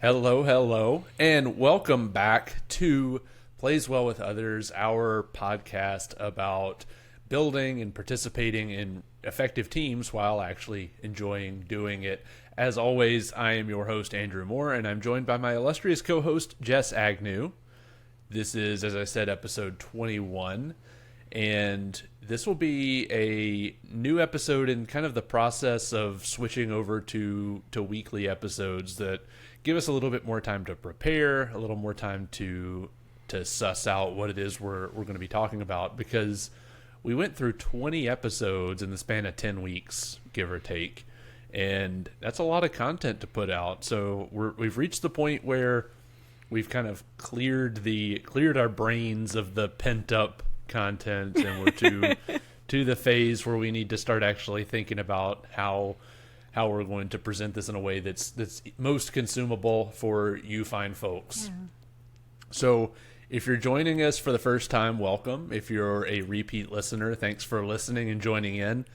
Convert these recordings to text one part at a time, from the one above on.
Hello, hello, and welcome back to Plays Well with Others, our podcast about building and participating in effective teams while actually enjoying doing it. As always, I am your host, Andrew Moore, and I'm joined by my illustrious co-host, Jess Agnew. This is, as I said, episode 21, and this will be a new episode in kind of the process of switching over to weekly episodes that give us a little bit more time to prepare, a little more time to suss out what it is we're going to be talking about, because we went through 20 episodes in the span of 10 weeks, give or take, and that's a lot of content to put out. So we've reached the point where we've kind of cleared our brains of the pent up content, and we're to the phase where we need to start actually thinking about how we're going to present this in a way that's most consumable for you fine folks. Yeah. So if you're joining us for the first time, welcome. If you're a repeat listener, thanks for listening and joining in.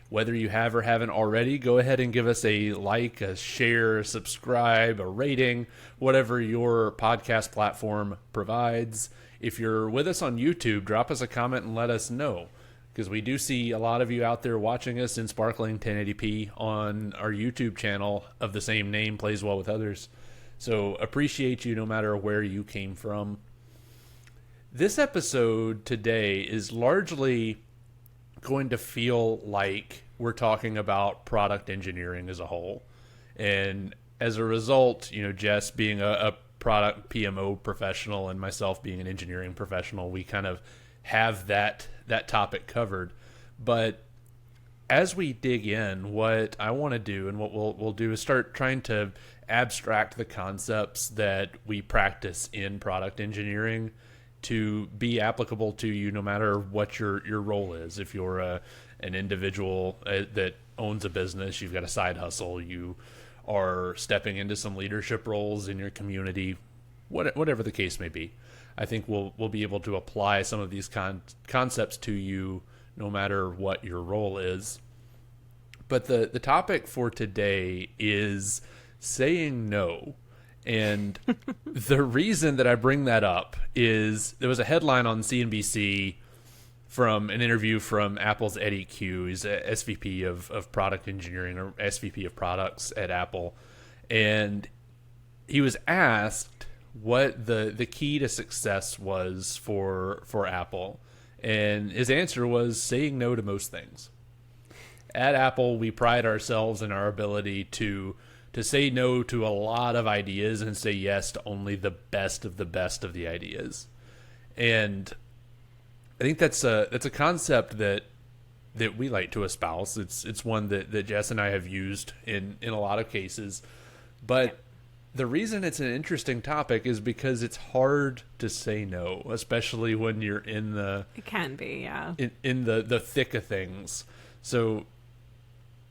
Whether you have or haven't already, go ahead and give us a like, a share, a subscribe, a rating, whatever your podcast platform provides. If you're with us on YouTube, drop us a comment and let us know, because we do see a lot of you out there watching us in sparkling 1080p on our YouTube channel of the same name, Plays Well with Others. So appreciate you no matter where you came from. This episode today is largely going to feel like we're talking about product engineering as a whole. And as a result, Jess being a product PMO professional and myself being an engineering professional, we kind of have that topic covered. But as we dig in, what I want to do and what we'll do is start trying to abstract the concepts that we practice in product engineering to be applicable to you no matter what your role is. If you're an individual that owns a business, you've got a side hustle, you are stepping into some leadership roles in your community, whatever the case may be. I think we'll be able to apply some of these concepts to you no matter what your role is. But the topic for today is saying no. And the reason that I bring that up is there was a headline on CNBC from an interview from Apple's Eddie Q. He's a SVP of product engineering, or SVP of products at Apple. And he was asked what the key to success was for Apple. And his answer was saying no to most things. At Apple, we pride ourselves in our ability to say no to a lot of ideas and say yes to only the best of the ideas. And I think that's a concept that we like to espouse. It's one that Jess and I have used in a lot of cases. But the reason it's an interesting topic is because it's hard to say no, especially when you're in the... It can be, yeah. In the thick of things. So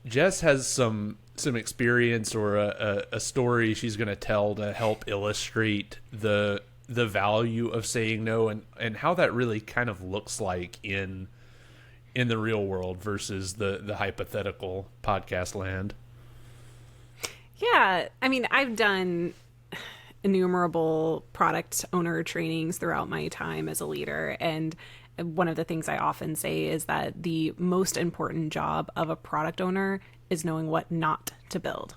Jess has some experience or a story she's going to tell to help illustrate the value of saying no and how that really kind of looks like in the real world versus the hypothetical podcast land. Yeah, I mean, I've done innumerable product owner trainings throughout my time as a leader, and one of the things I often say is that the most important job of a product owner is knowing what not to build.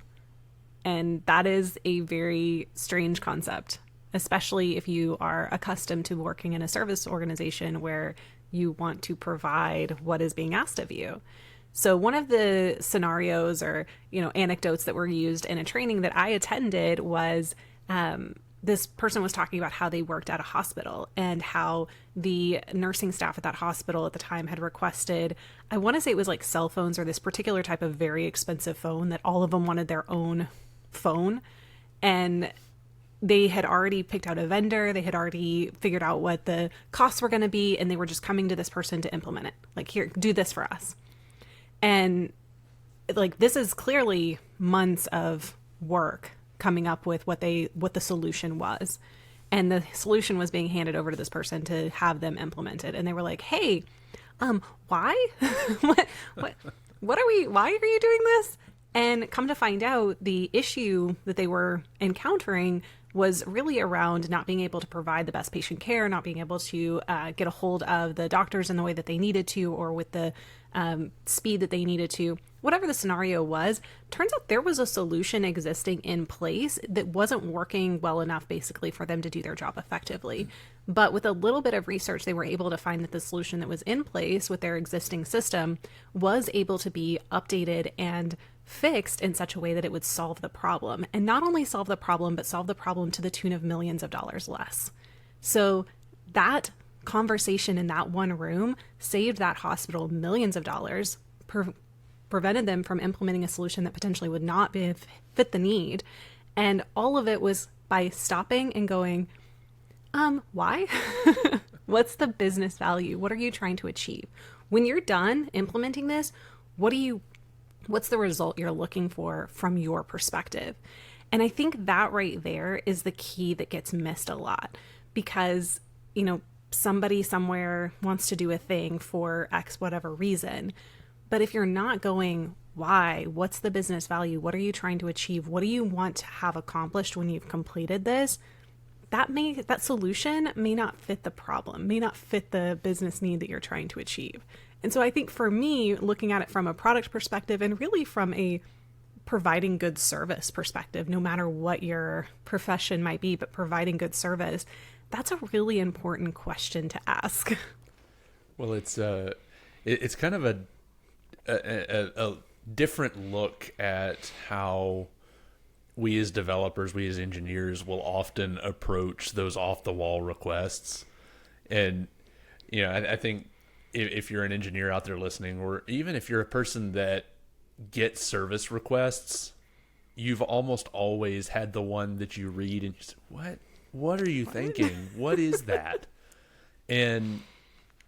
And that is a very strange concept, especially if you are accustomed to working in a service organization where you want to provide what is being asked of you. So one of the scenarios or, anecdotes that were used in a training that I attended was this person was talking about how they worked at a hospital and how the nursing staff at that hospital at the time had requested, I want to say it was like cell phones or this particular type of very expensive phone that all of them wanted their own phone. And they had already picked out a vendor. They had already figured out what the costs were going to be. And they were just coming to this person to implement it. Like, here, do this for us. And like, this is clearly months of work coming up with what the solution was. And the solution was being handed over to this person to have them implemented. And they were like, hey, why? Why are you doing this? And come to find out, the issue that they were encountering was really around not being able to provide the best patient care, not being able to get a hold of the doctors in the way that they needed to, or with the speed that they needed to. Whatever the scenario was, turns out there was a solution existing in place that wasn't working well enough, basically, for them to do their job effectively. But with a little bit of research, they were able to find that the solution that was in place with their existing system was able to be updated and fixed in such a way that it would solve the problem. And not only solve the problem, but solve the problem to the tune of millions of dollars less. So that conversation in that one room saved that hospital millions of dollars, prevented them from implementing a solution that potentially would not fit the need. And all of it was by stopping and going, why? What's the business value? What are you trying to achieve? When you're done implementing this, what's the result you're looking for from your perspective? And I think that right there is the key that gets missed a lot, because, somebody somewhere wants to do a thing for X whatever reason. But if you're not going, why? What's the business value? What are you trying to achieve? What do you want to have accomplished when you've completed this? That solution may not fit the problem, may not fit the business need that you're trying to achieve. And so I think for me, looking at it from a product perspective and really from a providing good service perspective, no matter what your profession might be, but providing good service, that's a really important question to ask. Well, it's kind of a different look at how we as developers, we as engineers will often approach those off-the-wall requests. And, I think if you're an engineer out there listening, or even if you're a person that gets service requests, you've almost always had the one that you read and you say, what are you thinking? What is that? And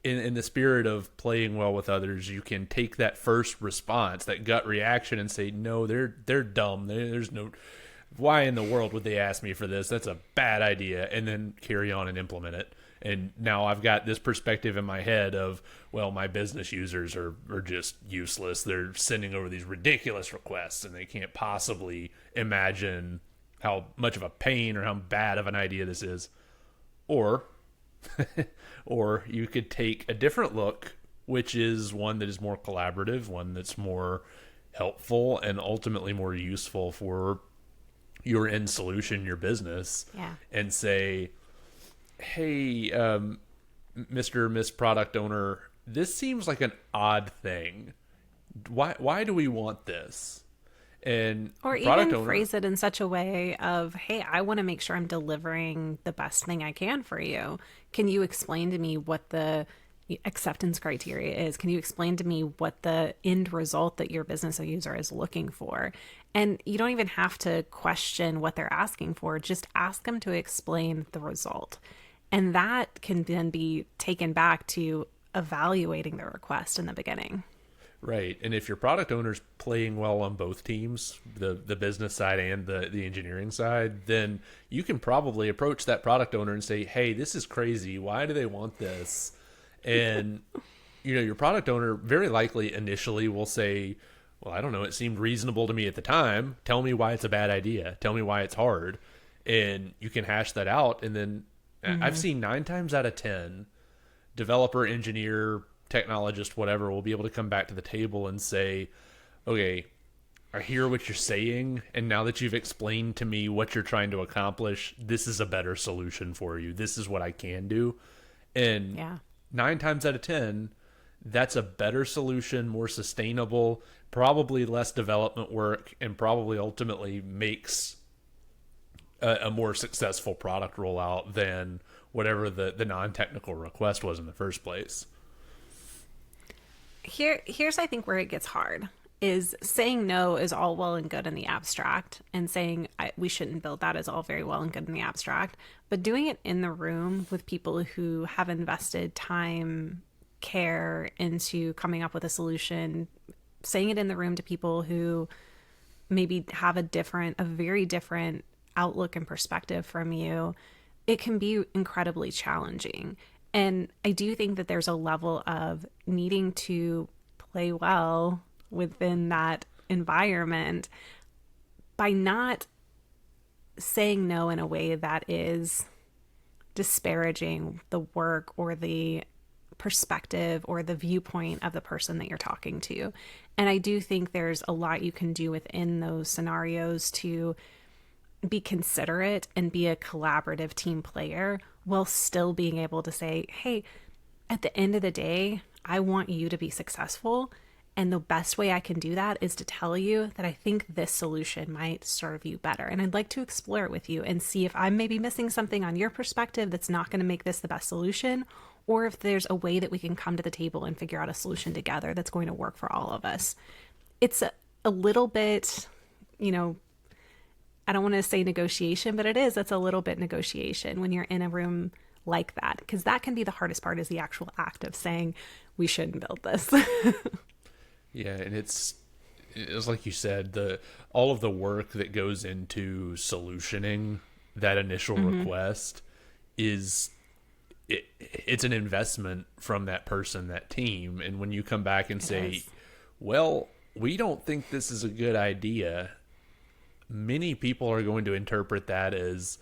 in the spirit of playing well with others, you can take that first response, that gut reaction, and say, no, they're dumb. There's no, why in the world would they ask me for this? That's a bad idea. And then carry on and implement it. And now I've got this perspective in my head of, well, my business users are just useless. They're sending over these ridiculous requests and they can't possibly imagine how much of a pain or how bad of an idea this is. Or you could take a different look, which is one that is more collaborative, one that's more helpful and ultimately more useful for your end solution, your business. Yeah. And say, hey, Mr. or Miss Product Owner, this seems like an odd thing. Why do we want this? And or even phrase it in such a way of, hey, I want to make sure I'm delivering the best thing I can for you. Can you explain to me what the acceptance criteria is? Can you explain to me what the end result that your business user is looking for? And you don't even have to question what they're asking for. Just ask them to explain the result. And that can then be taken back to evaluating the request in the beginning. Right. And if your product owner's playing well on both teams, the business side and the engineering side, then you can probably approach that product owner and say, hey, this is crazy. Why do they want this? And, your product owner very likely initially will say, well, I don't know. It seemed reasonable to me at the time. Tell me why it's a bad idea. Tell me why it's hard. And you can hash that out. And then I've seen 9 times out of 10, developer, engineer, technologist, whatever, will be able to come back to the table and say, okay, I hear what you're saying, and now that you've explained to me what you're trying to accomplish, this is a better solution for you. This is what I can do. And 9 times out of 10, that's a better solution, more sustainable, probably less development work, and probably ultimately makes a more successful product rollout than whatever the non-technical request was in the first place. Here's I think where it gets hard is saying no is all well and good in the abstract, and saying we shouldn't build that is all very well and good in the abstract, but doing it in the room with people who have invested time, care into coming up with a solution, saying it in the room to people who maybe have a very different outlook and perspective from you, it can be incredibly challenging. And I do think that there's a level of needing to play well within that environment, by not saying no in a way that is disparaging the work or the perspective or the viewpoint of the person that you're talking to. And I do think there's a lot you can do within those scenarios to be considerate and be a collaborative team player while still being able to say, hey, at the end of the day, I want you to be successful. And the best way I can do that is to tell you that I think this solution might serve you better. And I'd like to explore it with you and see if I'm maybe missing something on your perspective that's not going to make this the best solution, or if there's a way that we can come to the table and figure out a solution together that's going to work for all of us. It's a little bit, I don't want to say negotiation, but it is. It's a little bit negotiation when you're in a room like that, because that can be the hardest part, is the actual act of saying we shouldn't build this. Yeah, and it's like you said, all of the work that goes into solutioning that initial request it's an investment from that person, that team. And when you come back and say, well, we don't think this is a good idea, many people are going to interpret that as,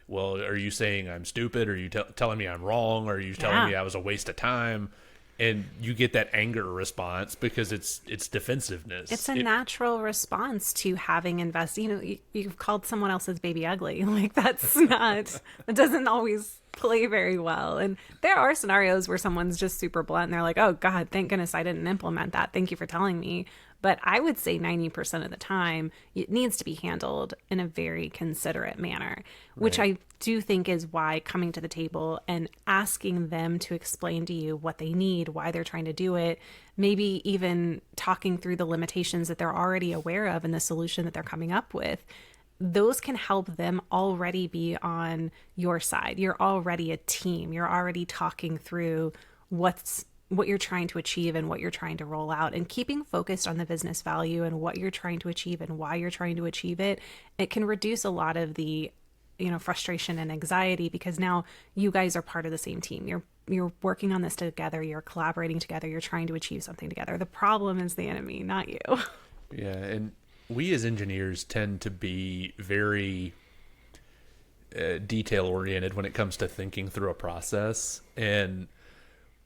well, are you saying I'm stupid? Are you telling me I'm wrong? Are you telling me I was a waste of time? And you get that anger response because it's defensiveness. It's a natural response to having invested. You've called someone else's baby ugly. Like, that's not, it doesn't always play very well. And there are scenarios where someone's just super blunt and they're like, oh God, thank goodness I didn't implement that. Thank you for telling me. But I would say 90% of the time, it needs to be handled in a very considerate manner, which I do think is why coming to the table and asking them to explain to you what they need, why they're trying to do it, maybe even talking through the limitations that they're already aware of and the solution that they're coming up with, those can help them already be on your side. You're already a team. You're already talking through what you're trying to achieve and what you're trying to roll out, and keeping focused on the business value and what you're trying to achieve and why you're trying to achieve it. It can reduce a lot of the, frustration and anxiety, because now you guys are part of the same team. You're working on this together. You're collaborating together. You're trying to achieve something together. The problem is the enemy, not you. Yeah. And we as engineers tend to be very detail oriented when it comes to thinking through a process. And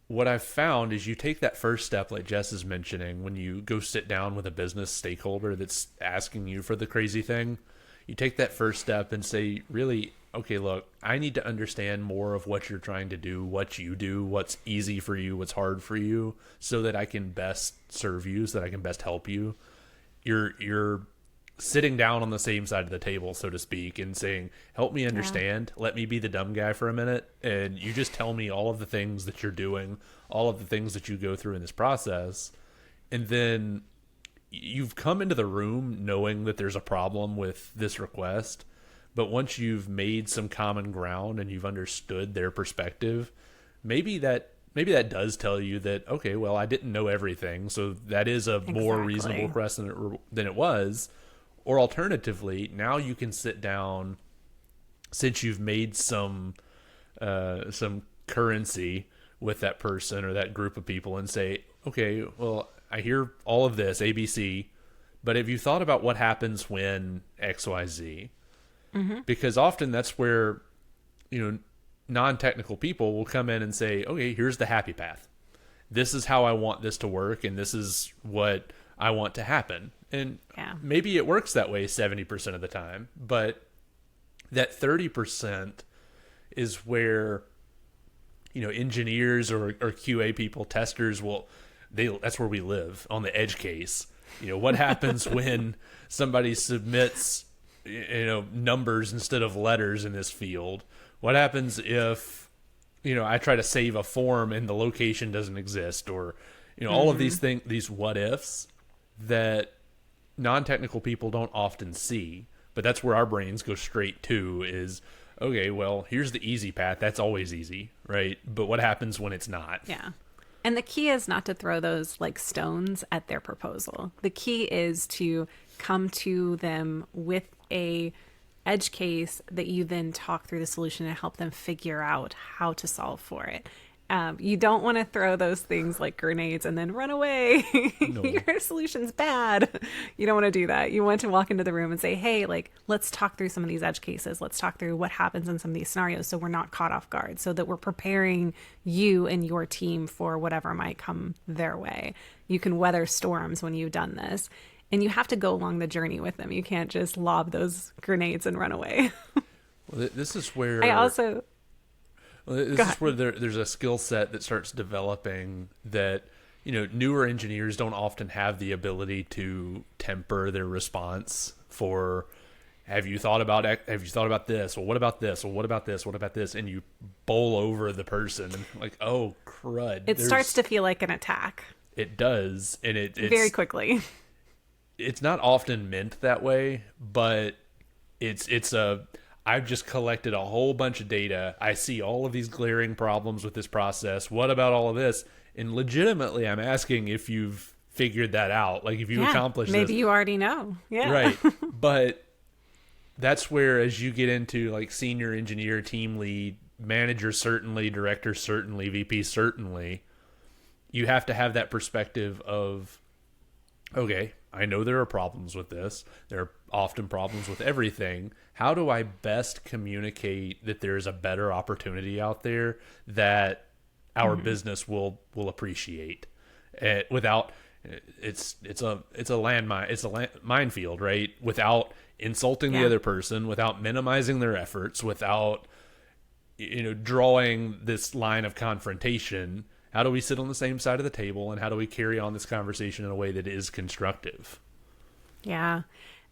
what I've found is you take that first step, like Jess is mentioning, when you go sit down with a business stakeholder that's asking you for the crazy thing, you take that first step and say, really, okay, look, I need to understand more of what you're trying to do, what you do, what's easy for you, what's hard for you, so that I can best serve you, so that I can best help you. You're sitting down on the same side of the table, so to speak, and saying, help me understand, let me be the dumb guy for a minute, and you just tell me all of the things that you're doing, all of the things that you go through in this process. And then you've come into the room knowing that there's a problem with this request, but once you've made some common ground and you've understood their perspective, maybe that does tell you that, okay, well, I didn't know everything, so that is a more reasonable request than it was. Or alternatively, now you can sit down, since you've made some currency with that person or that group of people, and say, okay, well, I hear all of this, ABC, but have you thought about what happens when XYZ? Mm-hmm. Because often that's where, non-technical people will come in and say, okay, here's the happy path. This is how I want this to work, and this is what I want to happen. And maybe it works that way 70% of the time, but that 30% is where, engineers or QA people, testers that's where we live, on the edge case. What happens when somebody submits, numbers instead of letters in this field? What happens if, I try to save a form and the location doesn't exist, or, all of these things, these what ifs that non-technical people don't often see, but that's where our brains go straight to is, okay, well, here's the easy path. That's always easy, right? But what happens when it's not? Yeah. And the key is not to throw those like stones at their proposal. The key is to come to them with a edge case that you then talk through the solution and help them figure out how to solve for it. You don't want to throw those things like grenades and then run away. No. Your solution's bad. You don't want to do that. You want to walk into the room and say, hey, like, let's talk through some of these edge cases. Let's talk through what happens in some of these scenarios so we're not caught off guard, so that we're preparing you and your team for whatever might come their way. You can weather storms when you've done this. And you have to go along the journey with them. You can't just lob those grenades and run away. Well, this is where I also... This is where there's a skill set that starts developing that, newer engineers don't often have the ability to temper their response for, have you thought about this? Well, what about this? Well, what about this? What about this? And you bowl over the person and like, oh, crud. It starts to feel like an attack. It does. And it's very quickly. It's not often meant that way, but I've just collected a whole bunch of data. I see all of these glaring problems with this process. What about all of this? And legitimately, I'm asking if you've figured that out. Like, if you accomplished maybe this. you already know. Yeah. Right. But that's where, as you get into like senior engineer, team lead, manager, certainly, director, certainly, VP, certainly, you have to have that perspective of, okay, I know there are problems with this. There are often problems with everything. How do I best communicate that there's a better opportunity out there that our business will appreciate? Without it's a landmine. It's a minefield, right? Without insulting the other person, without minimizing their efforts, without drawing this line of confrontation. How do we sit on the same side of the table, and how do we carry on this conversation in a way that is constructive? Yeah.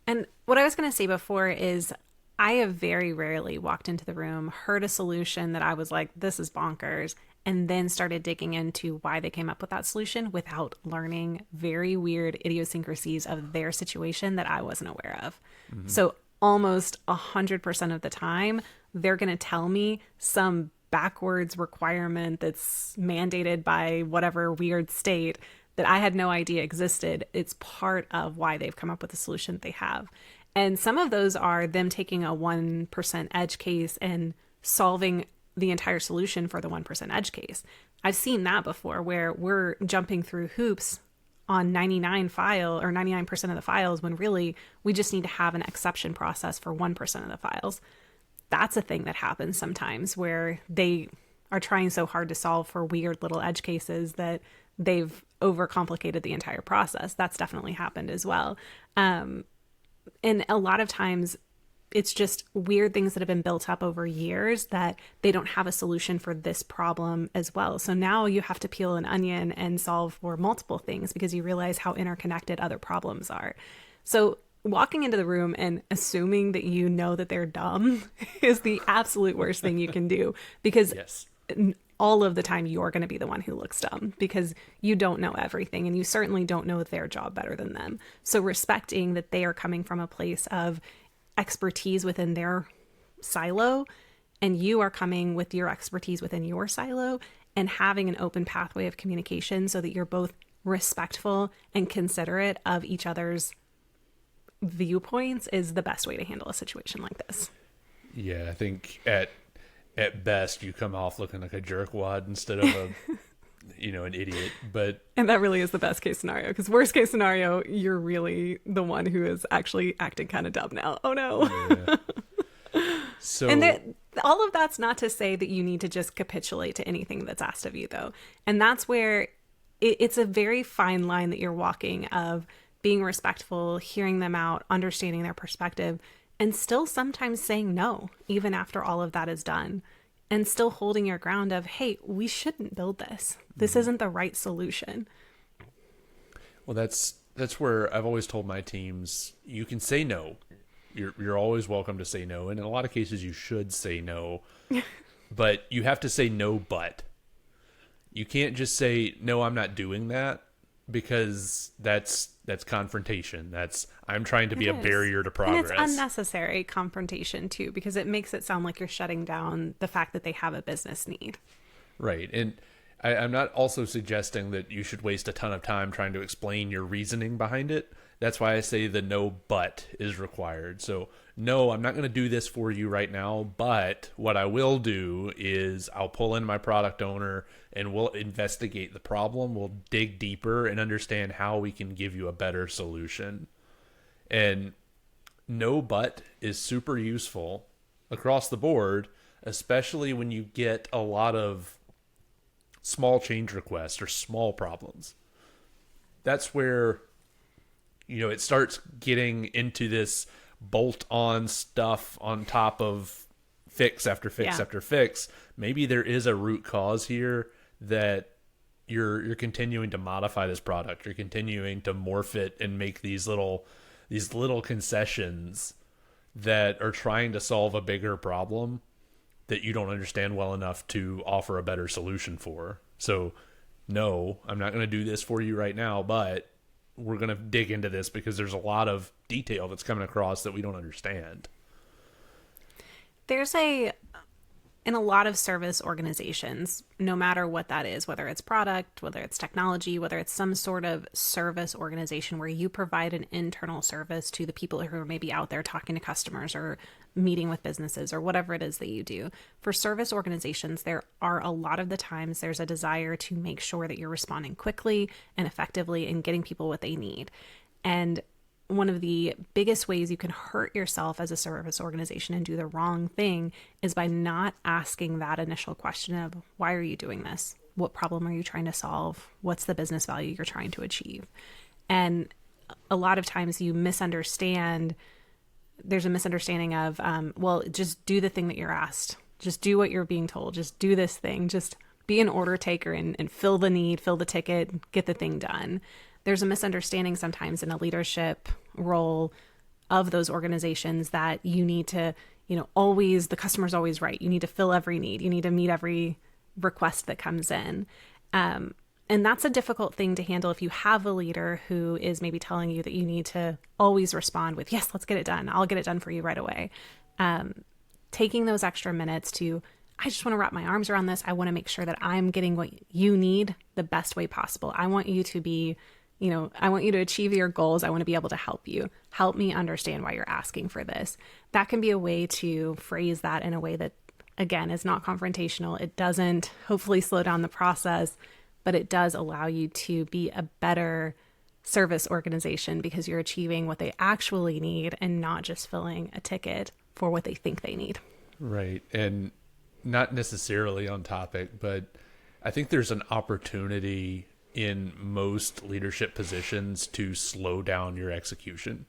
And what I was going to say before is I have very rarely walked into the room, heard a solution that I was like, this is bonkers, and then started digging into why they came up with that solution without learning very weird idiosyncrasies of their situation that I wasn't aware of. Mm-hmm. So almost 100% of the time, they're going to tell me some backwards requirement that's mandated by whatever weird state that I had no idea existed. It's part of why they've come up with the solution that they have. And some of those are them taking a 1% edge case and solving the entire solution for the 1% edge case. I've seen that before, where we're jumping through hoops on 99% of the files when really we just need to have an exception process for 1% of the files. That's a thing that happens sometimes, where they are trying so hard to solve for weird little edge cases that they've overcomplicated the entire process. That's definitely happened as well. And a lot of times it's just weird things that have been built up over years that they don't have a solution for this problem as well. So now you have to peel an onion and solve for multiple things because you realize how interconnected other problems are. So walking into the room and assuming that you know that they're dumb is the absolute worst thing you can do, because all of the time you're going to be the one who looks dumb because you don't know everything, and you certainly don't know their job better than them. So respecting that they are coming from a place of expertise within their silo, and you are coming with your expertise within your silo, and having an open pathway of communication so that you're both respectful and considerate of each other's viewpoints is the best way to handle a situation like this. Yeah, I think at best you come off looking like a jerkwad instead of a an idiot. And that really is the best case scenario, because worst case scenario, you're really the one who is actually acting kind of dumb now. Oh no. Yeah. So and all of that's not to say that you need to just capitulate to anything that's asked of you, though. And that's where it's a very fine line that you're walking of being respectful, hearing them out, understanding their perspective, and still sometimes saying no, even after all of that is done, and still holding your ground of, hey, we shouldn't build this. This isn't the right solution. Well, that's where I've always told my teams, you can say no. You're always welcome to say no. And in a lot of cases, you should say no. But you have to say no, but. You can't just say, no, I'm not doing that, because that's confrontation. I'm trying to be a barrier to progress. And it's unnecessary confrontation too, because it makes it sound like you're shutting down the fact that they have a business need. Right. And I'm not also suggesting that you should waste a ton of time trying to explain your reasoning behind it. That's why I say the no but is required. So, no, I'm not going to do this for you right now, but what I will do is I'll pull in my product owner and we'll investigate the problem. We'll dig deeper and understand how we can give you a better solution. And no but is super useful across the board, especially when you get a lot of small change requests or small problems. That's where, it starts getting into this bolt on stuff on top of fix after fix after fix. Maybe there is a root cause here that you're continuing to modify this product. You're continuing to morph it and make these little concessions that are trying to solve a bigger problem that you don't understand well enough to offer a better solution for. So, no, I'm not going to do this for you right now, but we're going to dig into this because there's a lot of detail that's coming across that we don't understand. In a lot of service organizations, no matter what that is, whether it's product, whether it's technology, whether it's some sort of service organization where you provide an internal service to the people who are maybe out there talking to customers or meeting with businesses or whatever it is that you do. For service organizations, there are a lot of the times there's a desire to make sure that you're responding quickly and effectively and getting people what they need. And one of the biggest ways you can hurt yourself as a service organization and do the wrong thing is by not asking that initial question of, why are you doing this? What problem are you trying to solve? What's the business value you're trying to achieve? And a lot of times you misunderstand. There's a misunderstanding of, well, just do the thing that you're asked. Just do what you're being told. Just do this thing. Just be an order taker and fill the need, fill the ticket, get the thing done. There's a misunderstanding sometimes in a leadership role of those organizations that you need to, always, the customer's always right. You need to fill every need. You need to meet every request that comes in. And that's a difficult thing to handle if you have a leader who is maybe telling you that you need to always respond with, yes, let's get it done. I'll get it done for you right away. Taking those extra minutes to, I just want to wrap my arms around this. I want to make sure that I'm getting what you need the best way possible. I want you to be I want you to achieve your goals. I want to be able to help you. Help me understand why you're asking for this. That can be a way to phrase that in a way that, again, is not confrontational. It doesn't hopefully slow down the process, but it does allow you to be a better service organization because you're achieving what they actually need and not just filling a ticket for what they think they need. Right. And not necessarily on topic, but I think there's an opportunity in most leadership positions to slow down your execution.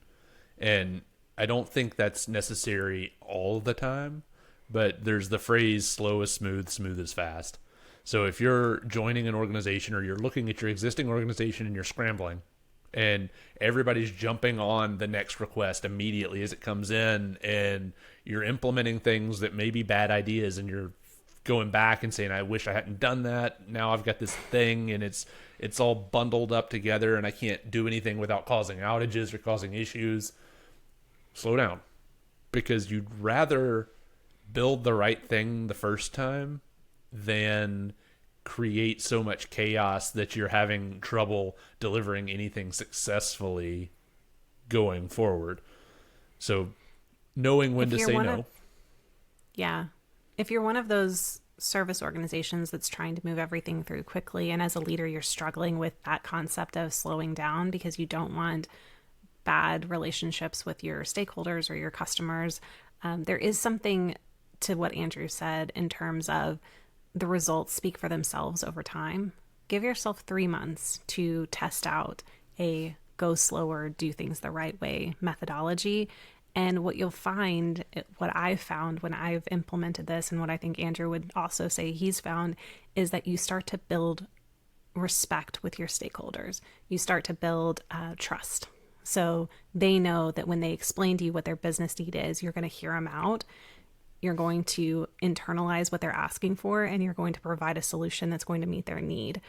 And I don't think that's necessary all the time, but there's the phrase slow is smooth, smooth is fast. So if you're joining an organization or you're looking at your existing organization and you're scrambling and everybody's jumping on the next request immediately as it comes in and you're implementing things that may be bad ideas and you're going back and saying, I wish I hadn't done that. Now I've got this thing and it's all bundled up together and I can't do anything without causing outages or causing issues. Slow down, because you'd rather build the right thing the first time than create so much chaos that you're having trouble delivering anything successfully going forward. So knowing when to say no. Yeah. If you're one of those service organizations that's trying to move everything through quickly, and as a leader, you're struggling with that concept of slowing down because you don't want bad relationships with your stakeholders or your customers, there is something to what Andrew said in terms of the results speak for themselves over time. Give yourself 3 months to test out a go slower, do things the right way methodology. And what you'll find, what I've found when I've implemented this, and what I think Andrew would also say he's found, is that you start to build respect with your stakeholders. You start to build trust. So they know that when they explain to you what their business need is, you're going to hear them out. You're going to internalize what they're asking for, and you're going to provide a solution that's going to meet their need.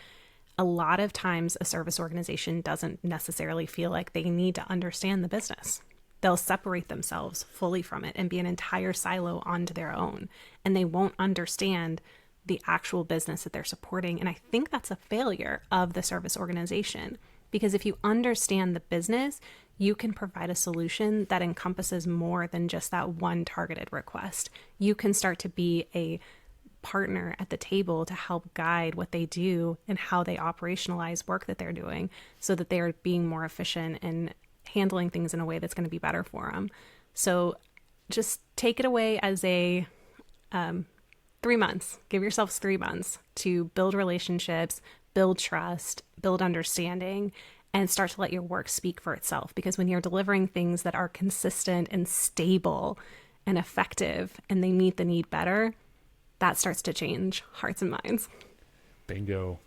A lot of times, a service organization doesn't necessarily feel like they need to understand the business. They'll separate themselves fully from it and be an entire silo onto their own. And they won't understand the actual business that they're supporting. And I think that's a failure of the service organization, because if you understand the business, you can provide a solution that encompasses more than just that one targeted request. You can start to be a partner at the table to help guide what they do and how they operationalize work that they're doing so that they are being more efficient and handling things in a way that's going to be better for them. So just take it away as a 3 months. Give yourselves 3 months to build relationships, build trust, build understanding, and start to let your work speak for itself. Because when you're delivering things that are consistent and stable and effective and they meet the need better, that starts to change hearts and minds. Bingo.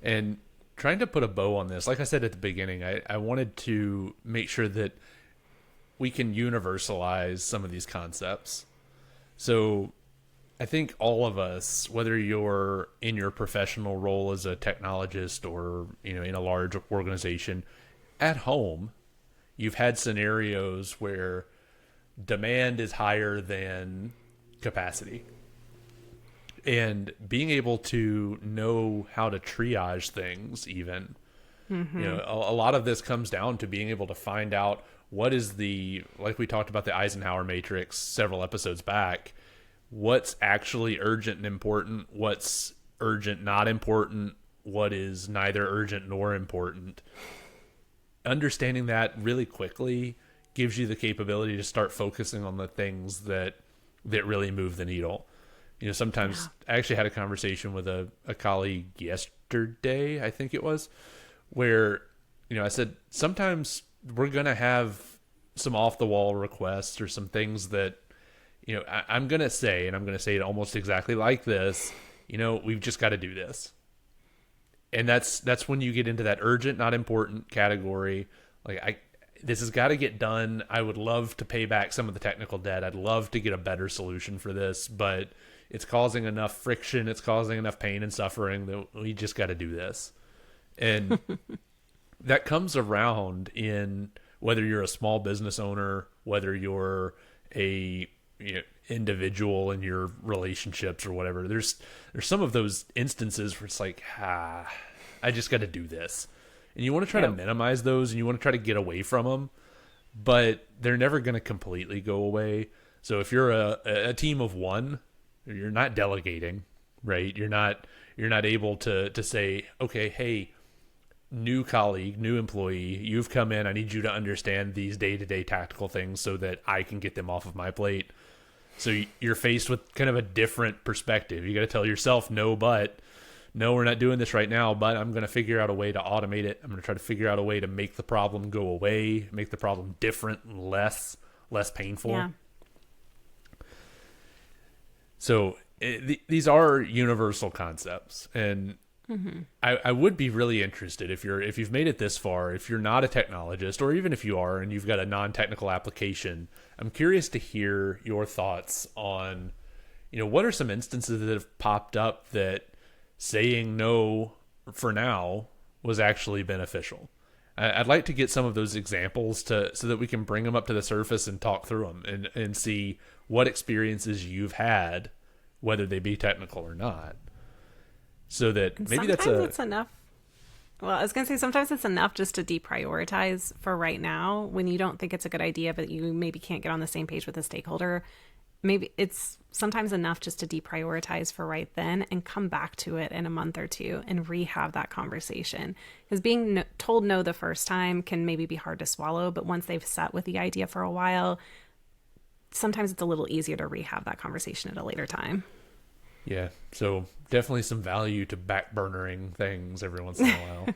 And trying to put a bow on this, like I said at the beginning, I wanted to make sure that we can universalize some of these concepts. So I think all of us, whether you're in your professional role as a technologist or, in a large organization, at home, you've had scenarios where demand is higher than capacity. And being able to know how to triage things even, a lot of this comes down to being able to find out what is like we talked about the Eisenhower matrix several episodes back, what's actually urgent and important, what's urgent, not important, what is neither urgent nor important. Understanding that really quickly gives you the capability to start focusing on the things that really move the needle. Sometimes I actually had a conversation with a colleague yesterday, I think it was, where, I said, sometimes we're going to have some off the wall requests or some things that, I'm going to say, and I'm going to say it almost exactly like this, we've just got to do this. And that's when you get into that urgent, not important category. Like this has got to get done. I would love to pay back some of the technical debt. I'd love to get a better solution for this, but it's causing enough friction. It's causing enough pain and suffering that we just got to do this. And that comes around in whether you're a small business owner, whether you're a individual in your relationships or whatever. There's some of those instances where it's like, I just got to do this. And you want to try to minimize those and you want to try to get away from them, but they're never going to completely go away. So if you're a team of one, you're not delegating, right? You're not able to say, okay, hey, new colleague, new employee, you've come in. I need you to understand these day-to-day tactical things so that I can get them off of my plate. So you're faced with kind of a different perspective. You got to tell yourself, no, we're not doing this right now, but I'm going to figure out a way to automate it. I'm going to try to figure out a way to make the problem go away, make the problem different and less painful. Yeah. So these are universal concepts, and I would be really interested if you've made it this far, if you're not a technologist, or even if you are and you've got a non-technical application, I'm curious to hear your thoughts on, what are some instances that have popped up that saying no for now was actually beneficial. I'd like to get some of those examples so that we can bring them up to the surface and talk through them and see what experiences you've had, whether they be technical or not. So that maybe it's enough. Well, I was going to say sometimes it's enough just to deprioritize for right now when you don't think it's a good idea, but you maybe can't get on the same page with a stakeholder. Maybe it's sometimes enough just to deprioritize for right then and come back to it in a month or two and rehab that conversation. Because being told no the first time can maybe be hard to swallow, but once they've sat with the idea for a while, sometimes it's a little easier to rehab that conversation at a later time. Yeah, so definitely some value to backburnering things every once in a while.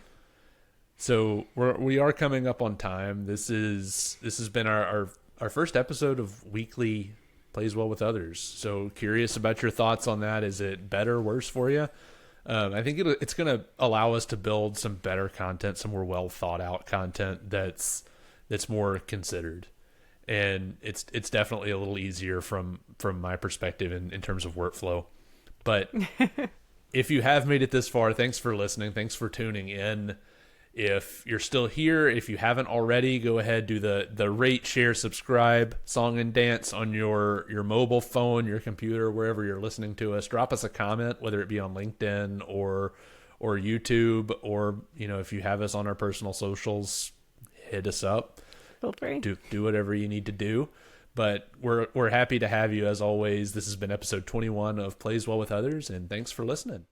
So we are coming up on time. This has been our first episode of weekly Plays Well with Others. So curious about your thoughts on that. Is it better or worse for you? I think it's going to allow us to build some better content, some more well thought out content that's more considered. And it's definitely a little easier from my perspective in terms of workflow. But if you have made it this far, thanks for listening. Thanks for tuning in. If you're still here, if you haven't already, go ahead, do the rate, share, subscribe, song and dance on your mobile phone, your computer, wherever you're listening to us. Drop us a comment, whether it be on LinkedIn or YouTube, or if you have us on our personal socials, hit us up. Feel free. Do whatever you need to do. But we're happy to have you as always. This has been episode 21 of Plays Well with Others, and thanks for listening.